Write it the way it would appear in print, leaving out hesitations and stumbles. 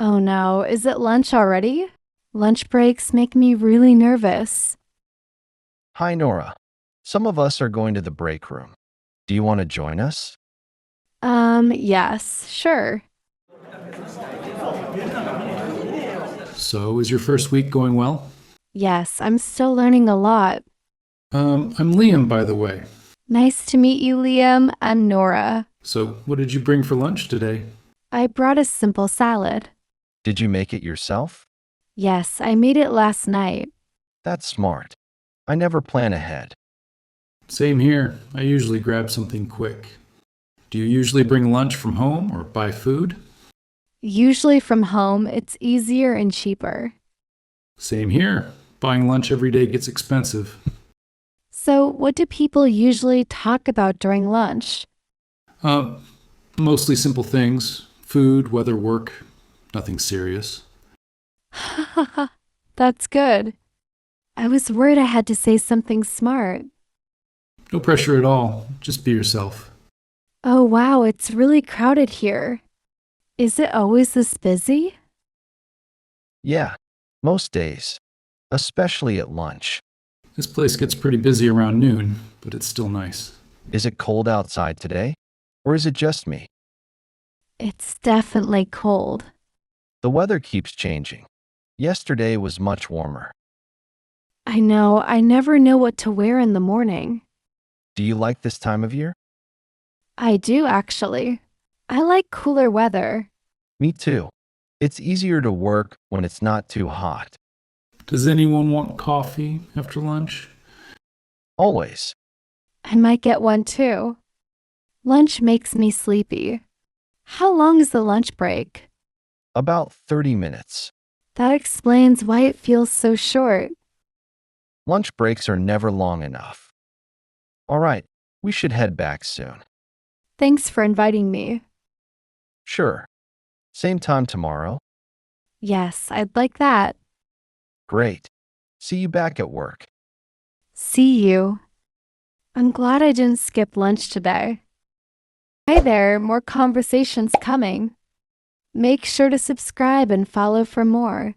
Oh no, is it lunch already? Lunch breaks make me really nervous. Hi, Nora. Some of us are going to the break room. Do you want to join us? Yes, sure. So, is your first week going well? Yes, I'm still learning a lot. I'm Liam, by the way. Nice to meet you, Liam. I'm Nora. So, what did you bring for lunch today? I brought a simple salad. Did you make it yourself? Yes, I made it last night. That's smart. I never plan ahead. Same here. I usually grab something quick. Do you usually bring lunch from home or buy food? Usually from home, it's easier and cheaper. Same here. Buying lunch every day gets expensive. So, what do people usually talk about during lunch? Uh, Mostly simple things food, weather, work. Nothing serious. That's good. I was worried I had to say something smart. No pressure at all. Just be yourself. Oh wow, it's really crowded here. Is it always this busy? Yeah, most days, especially at lunch. This place gets pretty busy around noon, but it's still nice. Is it cold outside today? Or is it just me? It's definitely cold. The weather keeps changing. Yesterday was much warmer. I know, I never know what to wear in the morning. Do you like this time of year? I do actually. I like cooler weather. Me too. It's easier to work when it's not too hot. Does anyone want coffee after lunch? Always. I might get one too. Lunch makes me sleepy. How long is the lunch break? About 30 minutes. That explains why it feels so short. Lunch breaks are never long enough. All right, we should head back soon. Thanks for inviting me. Sure. Same time tomorrow? Yes, I'd like that. Great. See you back at work. See you. I'm glad I didn't skip lunch today. Hi there, more conversations coming. Make sure to subscribe and follow for more.